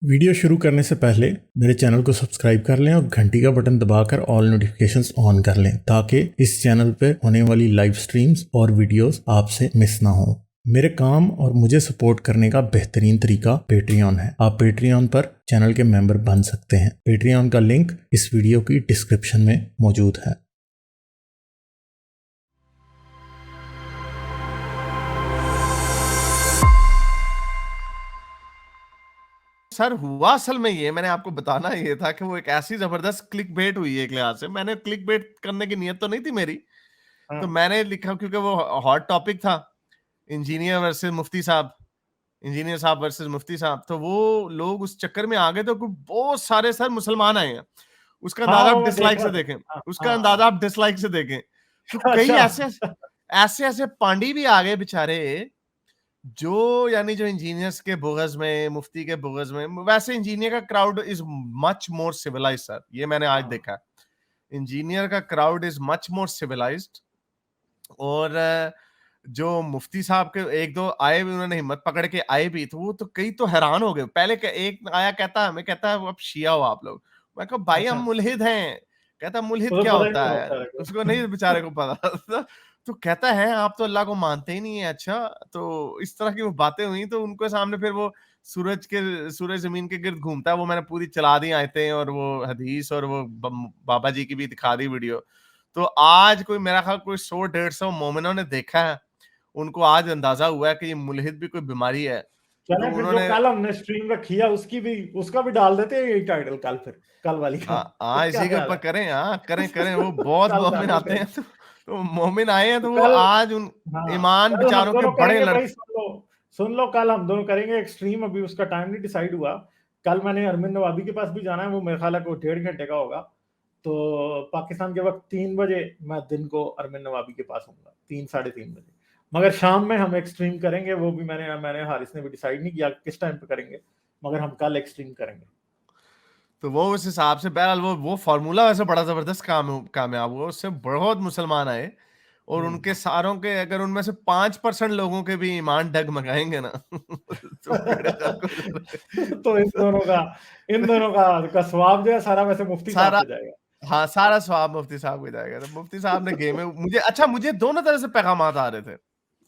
Video शुरू करने से पहले मेरे चैनल को सब्सक्राइब कर लें और घंटी का बटन दबाकर ऑल नोटिफिकेशंस ऑन कर लें ताकि इस चैनल पर होने वाली लाइव स्ट्रीम्स और वीडियोस आपसे मिस ना हो। मेरे काम और मुझे सपोर्ट करने का बेहतरीन तरीका पेट्रियन है। आप पेट्रियन पर चैनल के मेंबर बन सकते हैं। पेट्रियन का लिंक इस वीडियो की डिस्क्रिप्शन में मौजूद है। सर हुआ असल में ये मैंने आपको बताना ये था कि वो एक ऐसी जबरदस्त क्लिक बेट हुई है एक लिहाज से। मैंने क्लिक बेट करने की नीयत तो नहीं थी मेरी, तो मैंने लिखा क्योंकि वो हॉट टॉपिक था, इंजीनियर वर्सेस मुफ्ती साहब, इंजीनियर साहब वर्सेस मुफ्ती साहब। तो वो लोग उस चक्कर में आ गए तो बहुत सारे सर मुसलमान आए हैं। उसका हाँ, अंदाजा आप वो मैं देख डिसलाइक रहा से था। देखें, हाँ, उसका हाँ, अंदाजा आप डिसलाइक से देखें। तो कई अच्छा। ऐसे ऐसे पांडी भी आ गए बेचारे, जो यानी जो इंजीनियर्स के बुग़्ज़ में, मुफ्ती के बुग़्ज़ में। वैसे इंजीनियर का crowd is much more civilised sir, ये मैंने आज हाँ, देखा। इंजीनियर का crowd is much more civilised. और जो मुफ्ती साहब के एक दो आए भी, उन्होंने हिम्मत पकड़ के आए भी, तो वो तो कई तो हैरान हो गए। पहले एक आया, कहता हमें, कहता है अब शिया हो आप लोग। मैं कहा भाई हम अच्छा। मुल्हिद हैं। कहता मुल्हिद उसे क्या पता ही होता नहीं है, होता है उसको नहीं बेचारे को पता। तो कहता है आप तो अल्लाह को मानते ही नहीं है। अच्छा, तो इस तरह की वो बातें हुई, तो उनके सामने फिर वो सूरज जमीन के गिर्द घूमता है, वो मैंने पूरी चला दी आयतें और वो हदीस और वो बाबा जी की भी दिखा दी वीडियो। तो आज कोई मेरा ख्याल कोई 100-150 मोमिनों ने देखा है, उनको आज अंदाजा हुआ है कि ये मुल्हिद भी कोई बीमारी है। तो चले फिर जो उन्होंने कल हमने स्ट्रीम रखी है उसका भी डाल देते हैं यही टाइटल कल, फिर कल वाली का। क्या इसी के ख्याल ऊपर है? करें। करें वो बहुत कल मोमिन डालेंगे आते फिर। हैं, तो मोमिन आए हैं, तो तो वो कल, आज उन हाँ, ईमान कल हम बेचारों के दोनों बड़े करेंगे लड़ भाई। सुन लो, कल हम दोनों करेंगे एक स्ट्रीम। अभी उसका टाइम नहीं डिसाइड हुआ। कल मैंने अरमिन नवाबी के पास भी जाना है, वो मेरे ख्याल है को 1.5 घंटे का होगा। तो पाकिस्तान के वक्त 3 बजे मैं दिन को अरमिन नवाबी के पास होऊंगा, 3-3:30 बजे। मगर शाम में हम एक स्ट्रीम करेंगे, वो भी मैंने हारिस ने भी डिसाइड नहीं किया किस टाइम पे करेंगे, मगर हम कल एक स्ट्रीम करेंगे। तो वो उस हिसाब से बहरहाल वो फार्मूला वैसे बड़ा जबरदस्त कामयाब हुआ। उससे बहुत मुसलमान आए, और उनके सारों के अगर उनमें से 5% लोगों के भी ईमान डगमगाएंगे ना, तो बेड़े गर्क हो जाएंगे। तो इन दोनों का स्वाब जो है सारा वैसे मुफ्ती साहब सारा पे जाएगा। हाँ, सारा स्वाब मुफ्ती साहब को जाएगा। तो मुफ्ती साहब ने गेम में मुझे दोनों तरह से पैगामात आ रहे थे।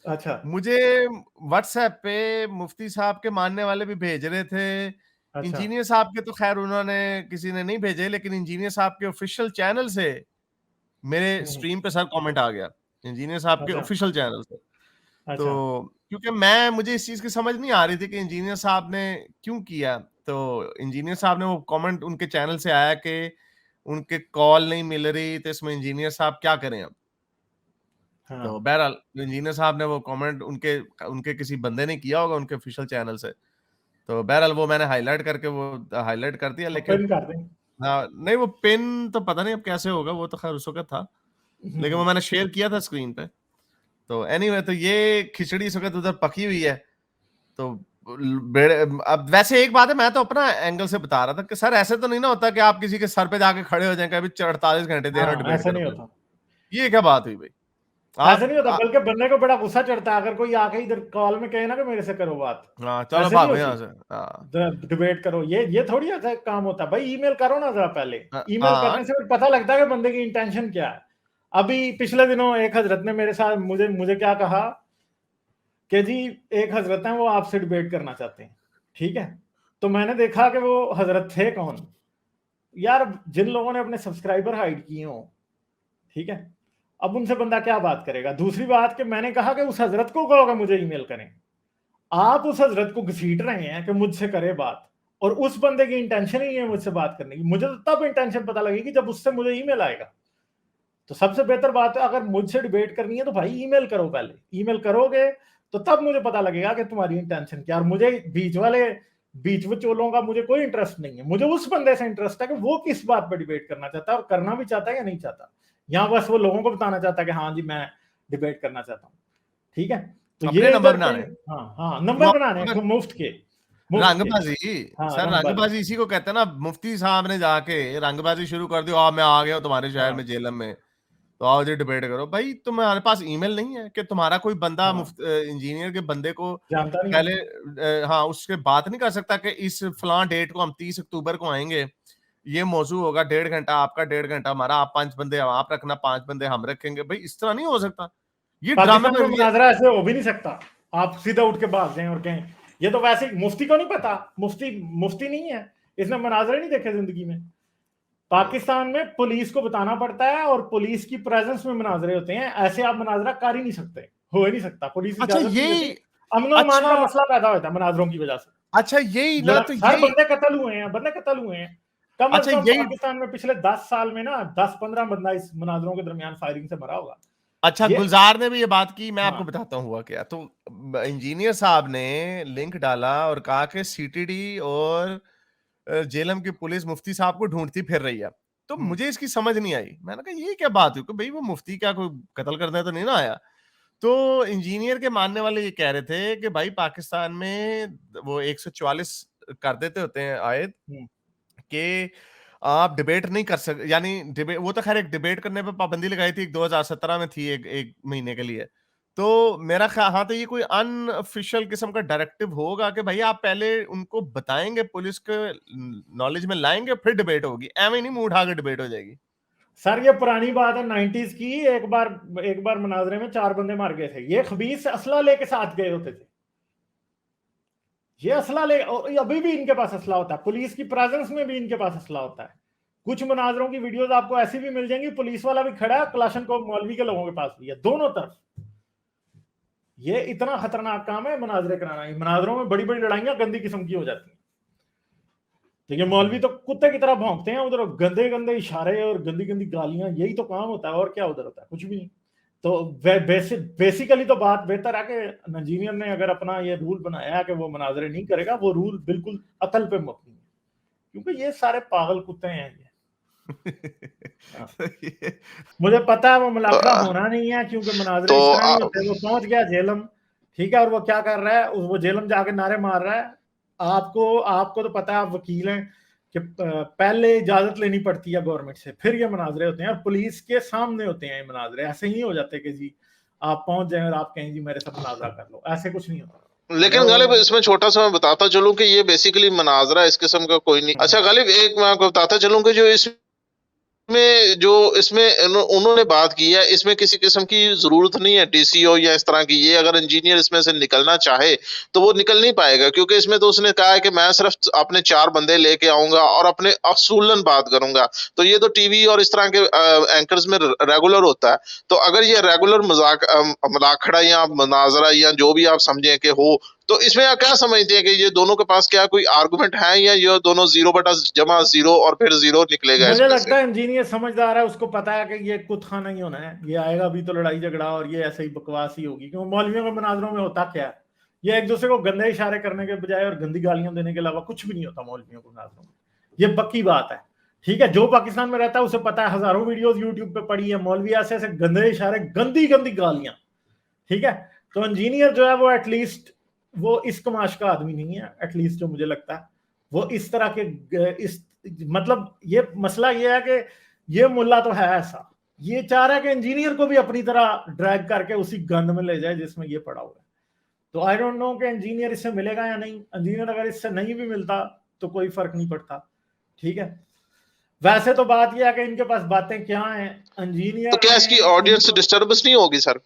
अच्छा, मुझे व्हाट्सएप पे मुफ्ती साहब के मानने वाले भी भेज रहे थे। अच्छा। इंजीनियर साहब के तो खैर उन्होंने किसी ने नहीं भेजे, लेकिन इंजीनियर साहब के ऑफिशियल चैनल से मेरे हम्म, स्ट्रीम पे सर कमेंट आ गया, इंजीनियर साहब के अच्छा, ऑफिशियल चैनल से। तो अच्छा। क्योंकि मुझे इस चीज की समझ नहीं आ रही थी कि इंजीनियर साहब ने क्यों किया। तो इंजीनियर साहब ने वो कमेंट उनके चैनल से आया कि उनके कॉल नहीं मिल रही, तो इसमें इंजीनियर साहब क्या करें अब। तो हाँ, बहरहाल इंजीनियर साहब ने वो कमेंट उनके उनके किसी बंदे ने किया होगा उनके ऑफिशियल चैनल से। तो बहरहाल वो मैंने हाइलाइट कर दिया, तो लेकिन पिन कर दें। हाँ, नहीं वो पिन तो पता नहीं अब कैसे होगा, वो तो खैर उस वक़्त था। लेकिन वो हम्म, मैंने शेयर किया था स्क्रीन पे। तो एनीवे, तो ये खिचड़ी इस वक़्त उधर पकी हुई है। तो ल बेड़े अब वैसे एक बात है, मैं तो अपना एंगल से बता रहा था कि सर ऐसे तो नहीं ना होता कि आप किसी के सर पे जाके खड़े हो जाएँ कि अभी 48 घंटे दे रहे हो, हाँ, डिबेट ऐसा करो नहीं मेरे होता। को। ये क्या बात हुई भई? ऐसा नहीं आप होता, बल्कि बंदे को बड़ा गुस्सा चढ़ता है अगर कोई आके इधर कॉल में कहे ना कि मेरे से करो बात। हाँ, चलो ऐसे नहीं भागो होती। यहाँ से। हाँ। डिबेट करो, ये थोड़ी ऐसा काम होता है भाई। ईमेल करो ना जरा पहले। ईमेल हाँ। करने से फिर पता लगता है कि बंदे की इंटेंशन क्या है। अभी पिछले दिनों एक हजरत ने मेरे साथ मुझे मुझे क्या कहा कि जी, एक हजरत हैं वो आपसे डिबेट करना चाहते हैं। ठीक है, तो मैंने देखा कि वो हजरत थे कौन। यार, जिन लोगों ने अपने सब्सक्राइबर हाइड किए हो, ठीक है, अब उनसे बंदा क्या बात करेगा। दूसरी बात कि मैंने कहा कि उस हजरत को कहोगे मुझे ईमेल करें। आप उस हजरत को घसीट रहे हैं कि मुझसे करे बात, और उस बंदे की इंटेंशन ही नहीं है मुझसे बात करने की। मुझे तो तब इंटेंशन पता लगेगी जब उससे मुझे ईमेल आएगा। तो सबसे बेहतर बात है, अगर मुझसे डिबेट करनी है तो भाई ईमेल करो। पहले ईमेल करोगे तो तब मुझे पता लगेगा कि तुम्हारी इंटेंशन क्या। और मुझे बीच विचोलों का मुझे कोई इंटरेस्ट नहीं है। मुझे उस बंदे से इंटरेस्ट है कि वो किस बात पर डिबेट करना चाहता है और करना भी चाहता है या नहीं चाहता। यहाँ बस वो लोगों को बताना चाहता है कि हाँ जी, मैं डिबेट करना चाहता हूँ। ठीक है, तो अपने ये नंबर इधर बनाने कहीं, हैं। हाँ हाँ, वो नंबर बनाने हैं मुफ्त के। रंगबाजी। हाँ, सर रंगबाजी। रंगबाजी इसी को कहते हैं ना। मुफ्ती साहब ने जाके रंगबाजी शुरू कर दी, आ मैं आ गया हूं तुम्हारे शहर हाँ, में जेलम में। तो आओ जी डिबेट करो। भाई तुम्हारे पास ईमेल नहीं है कि तुम्हारा कोई बंदा हाँ, इंजीनियर के बंदे को जानता नहीं पहले है। हाँ उसके बात नहीं कर सकता कि इस फलां डेट को हम 30 अक्टूबर को आएंगे, ये मौजू होगा 1.5 घंटा आपका 1.5 घंटा हमारा, आप 5 बंदे आप रखना 5 बंदे हम रखेंगे। भाई इस तरह नहीं हो सकता, ये ड्रामे पाकिस्तान में ये मुनाजरा ऐसे हो भी नहीं सकता, आप सीधा उठ के भाग जाएं और कहें ये तो वैसे मुफ्ती को नहीं पता, मुफ्ती मुफ्ती नहीं है, इसने मुनाजरे नहीं देखे जिंदगी में। पाकिस्तान में पुलिस को बताना पड़ता है और पुलिस की प्रेजेंस में मुनाजरे होते हैं, ऐसे आप मुनाजरा कर ही नहीं सकते, हो ही नहीं सकता, पुलिस अच्छा इजाजत नहीं ये देती। अमन और अमान का अच्छा मसला पैदा होता है मुनाजरों की वजह से। अच्छा यही ना तो सर यही बंदे कत्ल हुए हैं, बंदे कत्ल हुए हैं, कम अज अच्छा कम यही पाकिस्तान में पिछले 10 साल में ना 10-15 बंदा इस मुनाजरों के दरमियान फायरिंग से मरा होगा। अच्छा ये गुलजार ने भी ये बात की, मैं आपको हाँ बताता हूँ हुआ क्या। तो इंजीनियर साहब ने लिंक डाला और कहा कि सीटीडी और जेलम की पुलिस मुफ्ती साहब को ढूंढती फिर रही है। तो मुझे इसकी समझ नहीं आई, मैंने कहा ये क्या बात हुई कि भाई वो मुफ्ती क्या कोई कत्ल करने तो नहीं ना आया। तो इंजीनियर के मानने वाले ये कह रहे थे कि भाई पाकिस्तान में वो 144 कर देते होते हैं आयत हम्म। कि आप डिबेट नहीं कर सकते, यानी डिबेट वो तो खैर एक डिबेट करने पे पाबंदी लगाई थी 2017 में थी एक महीने के लिए। तो मेरा ख्याल हाँ तो ये कोई अनऑफिशियल किस्म का डायरेक्टिव होगा कि भाई आप पहले उनको बताएंगे, पुलिस के नॉलेज में लाएंगे, फिर डिबेट होगी, एवं नहीं मुंह उठा के डिबेट हो जाएगी। सर ये पुरानी बात है 90s की, एक बार मुनाजरे में 4 बंदे मार गए थे, ये खबीस असला लेके साथ गए होते थे, ये असला ले, और अभी भी इनके पास असला होता है, पुलिस की प्रेजेंस में भी इनके पास असला होता है। कुछ मुनाजरों की वीडियोस आपको ऐसी भी मिल जाएंगी, पुलिस वाला भी खड़ा है, क्लाशनकोव मौलवी के लोगों के पास भी है, दोनों तरफ। ये इतना खतरनाक काम है मुनाजरे कराना, मुनाजरों में बड़ी बड़ी लड़ाइयां गंदी किस्म की हो जाती हैं। तो ये मौलवी तो कुत्ते की तरह भौंकते हैं उधर, गंदे गंदे इशारे और गंदी गंदी गालियां, यही तो काम होता है, और क्या उधर होता है, कुछ भी नहीं। तो बेसिकली तो बात बेहतर है कि इंजीनियर ने अगर अपना ये रूल बनाया है कि वो मुनाजरे नहीं करेगा, वो रूल बिल्कुल अकल पे मबनी है, क्योंकि ये सारे पागल कुत्ते हैं ये। हाँ। ये- मुझे पता है वो तो मुलाकड़ा होना नहीं है, क्योंकि मुनाजरे तो इस तरह नहीं होते। वो पहुंच गया जेलम, ठीक है, और वो क्या कर रहा है, वो जेलम जाके नारे मार रहा है। आपको आपको तो पता है, आप वकील हैं, कि पहले इजाजत लेनी पड़ती है गवर्नमेंट से, फिर ये मुनाजरे होते हैं, और पुलिस के सामने होते हैं ये मुनाजरे। ऐसे ही नहीं हो जाते कि जी आप पहुंच जाए और आप कहें जी मेरे साथ मुनाजरा कर लो, ऐसे कुछ नहीं होता। लेकिन गालिब इसमें छोटा सा मैं बताता चलूं कि ये बेसिकली मनाजरा इस किस्म का कोई नहीं। अच्छा गालिब एक मैं आपको बताता चलूं कि जो इसमें उन्होंने बात की है, इसमें किसी किस्म की जरूरत नहीं है डीसीओ या इस तरह की। ये अगर इंजीनियर इसमें से निकलना चाहे तो वो निकल नहीं पाएगा, क्योंकि इसमें तो उसने कहा है कि मैं सिर्फ अपने 4 बंदे लेके आऊंगा और अपने असूलन बात करूंगा। तो ये तो टीवी और इस तरह के एंकर्स में रेगुलर होता है। तो अगर ये रेगुलर मुलाखड़ा या मुनाजरा या जो भी आप समझें कि हो, तो इसमें आप क्या समझते हैं कि ये दोनों के पास क्या कोई आर्गुमेंट है, या ये दोनों 0/0 और फिर 0 निकलेगा मुझे इसमें से? लगता है इंजीनियर समझदार है, उसको पता है कि ये कुत्खाना ही होना है, ये आएगा भी तो लड़ाई झगड़ा और ये ऐसे ही बकवास ही होगी। क्योंकि मौलवियों के मुनाजरों में होता क्या है, ये एक दूसरे को गंदे इशारे करने के बजाय और गंदी गालियां देने के अलावा कुछ भी नहीं होता मौलवियों के मुनाजरों में। ये पक्की बात है, ठीक है। जो पाकिस्तान में रहता है उसे पता है, हजारों वीडियोस यूट्यूब पे पड़ी है, मौलवी ऐसे ऐसे गंदे इशारे, गंदी गंदी गालियां, ठीक है। तो इंजीनियर जो है वो एटलीस्ट वो इस कमाश का आदमी नहीं है, एटलीस्ट जो मुझे लगता है वो इस तरह के इस मतलब ये मसला ये है कि ये मुल्ला तो है ऐसा, ये चाह रहा है कि इंजीनियर को भी अपनी तरह ड्रैग करके उसी गंद में ले जाए जिसमें ये पड़ा हुआ है। तो आई डोंट नो कि इंजीनियर इससे मिलेगा या नहीं। इंजीनियर अगर इससे नहीं भी मिलता तो कोई फर्क नहीं पड़ता, ठीक है। वैसे तो बात यह है कि इनके पास बातें क्या हैं इंजीनियर। तो क्या इसकी ऑडियंस डिस्टर्बेंस नहीं होगी सर?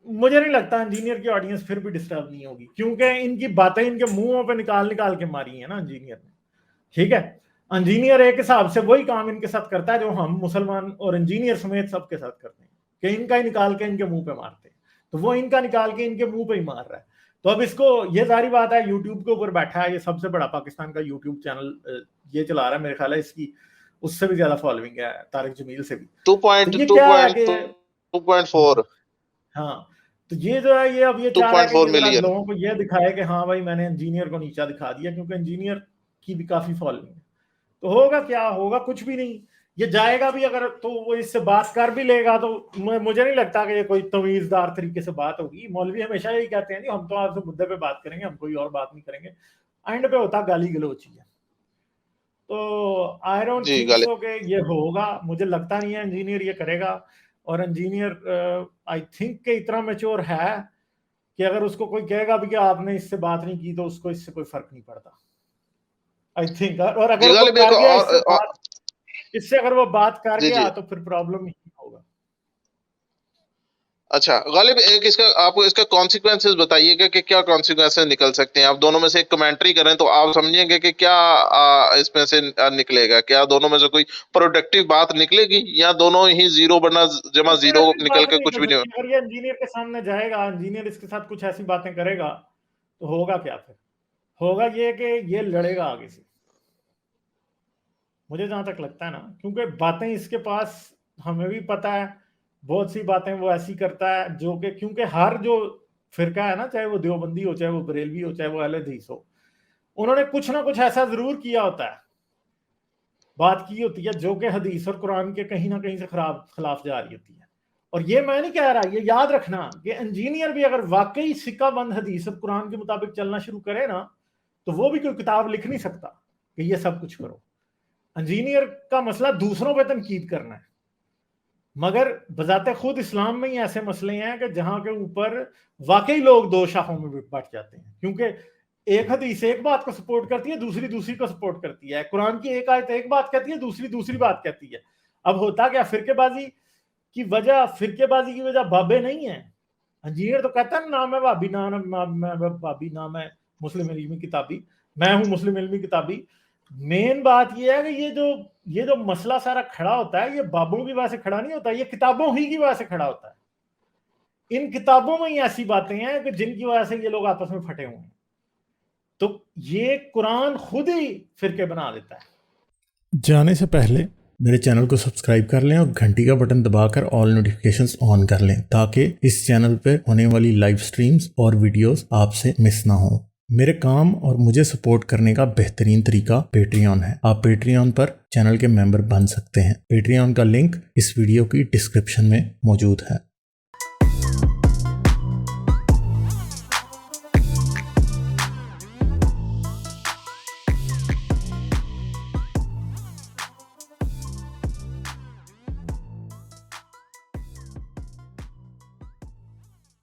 मुझे नहीं लगता इंजीनियर की ऑडियंस फिर भी डिस्टर्ब नहीं होगी, क्योंकि इनकी बातें इनके मुंहों पे निकाल निकाल के मारी है ना इंजीनियर ने, ठीक है। इंजीनियर एक हिसाब से वही काम इनके साथ करता है जो हम मुसलमान और इंजीनियर समेत सबके साथ करते हैं, कि इनका ही निकाल के इनके मुंह पे मारते हैं, तो वो इनका निकाल के इनके मुंह पे ही मार रहा है। तो अब इसको, ये सारी बात है, यूट्यूब के ऊपर बैठा है, ये सबसे बड़ा पाकिस्तान का यूट्यूब चैनल ये चला रहा है, मेरे ख्याल है इसकी उससे भी ज्यादा फॉलोइंग है तारिक जमील से भी। 2.4। हाँ, तो ये जो है, ये अब ये चाह रहा है कि 2.4 ये मिलियन। लोगों को ये दिखाए कि हाँ भाई मैंने इंजीनियर को नीचा दिखा दिया, क्योंकि इंजीनियर की भी काफी फॉलोइंग है। तो होगा क्या, होगा कुछ भी नहीं। ये जाएगा भी अगर तो वो इससे बात कर भी लेगा तो मुझे नहीं लगता कि ये कोई तमीजदार तरीके से बात होगी। मौलवी हमेशा यही कहते हैं कि हम तो आपसे मुद्दे पे बात करेंगे, हम कोई और बात नहीं करेंगे, एंड पे होता गाली गलोची है। तो आई डोंट थिंक सो कि ये होगा, मुझे लगता नहीं है इंजीनियर ये करेगा। और इंजीनियर आई थिंक के इतना मैच्योर है कि अगर उसको कोई कहेगा भी कि आपने इससे बात नहीं की तो उसको इससे कोई फर्क नहीं पड़ता, आई थिंक। और अगर वो गालिब एक कर गया और इससे अगर वो बात कर जी गया जी तो फिर प्रॉब्लम ही होगा। अच्छा गालिब, एक इसका आप इसका कॉन्सिक्वेंसेस बताइएगा कि क्या कॉन्सिक्वेंसेस निकल सकते हैं। आप दोनों में से एक कमेंट्री करें तो आप समझेंगे कि क्या इसमें से निकलेगा, क्या दोनों में से कोई प्रोडक्टिव बात निकलेगी या दोनों ही जीरो बना जमा जीरो निकल के कुछ भी नहीं हो। अगर ये इंजीनियर के सामने जाएगा, इंजीनियर इसके साथ कुछ ऐसी बातें करेगा तो होगा क्या? फिर होगा ये कि ये लड़ेगा आगे से, मुझे जहां तक लगता है ना, क्योंकि बातें इसके पास हमें भी पता है, बहुत सी बातें वो ऐसी करता है जो कि, क्योंकि हर जो फिरका है ना, चाहे वो देवबंदी हो, चाहे वो बरेलवी हो, चाहे वो अहले हदीस हो, उन्होंने कुछ ना कुछ ऐसा जरूर किया होता है, बात की होती है जो कि हदीस और कुरान के कहीं ना कहीं से खिलाफ जा रही होती है। और ये मैं नहीं कह रहा, ये याद रखना कि इंजीनियर भी अगर वाकई सिक्का बंद हदीस और कुरान के मुताबिक चलना शुरू करे ना, तो वो भी कोई किताब लिख नहीं सकता कि ये सब कुछ करो। इंजीनियर का मसला दूसरों पे तनकीद करना है, मगर बजाते खुद इस्लाम में ही ऐसे मसले हैं कि जहां के ऊपर वाकई लोग दो शाखों में बट जाते हैं, क्योंकि एक हदीस एक बात को सपोर्ट करती है, दूसरी दूसरी को सपोर्ट करती है। कुरान की एक आयत एक बात कहती है, दूसरी दूसरी बात कहती है। अब होता क्या, फिरकेबाजी की वजह बाबे नहीं है। इंजीनियर तो कहता है नाम है भाभी, भाभी नाम है मुस्लिम इल्मी किताबी, मैं हूं मुस्लिम इल्मी किताबी। मेन बात यह है कि ये जो मसला सारा खड़ा होता है, ये बाबों की वजह से खड़ा नहीं होता, ये किताबों ही की वजह से खड़ा होता है। इन किताबों में ही ऐसी बातें हैं कि जिनकी वजह से ये लोग आपस में फटे हुए हैं, तो ये कुरान खुद ही फिरके बना देता है। जाने से पहले मेरे चैनल को सब्सक्राइब कर लें और घंटी का बटन दबाकर ऑल नोटिफिकेशंस ऑन कर लें, ताकि इस चैनल पर होने वाली लाइव स्ट्रीम्स और वीडियोस आपसे मिस ना हो। मेरे काम और मुझे सपोर्ट करने का बेहतरीन तरीका पेट्रियन है। आप पेट्रियन पर चैनल के मेंबर बन सकते हैं। पेट्रियन का लिंक इस वीडियो की डिस्क्रिप्शन में मौजूद है।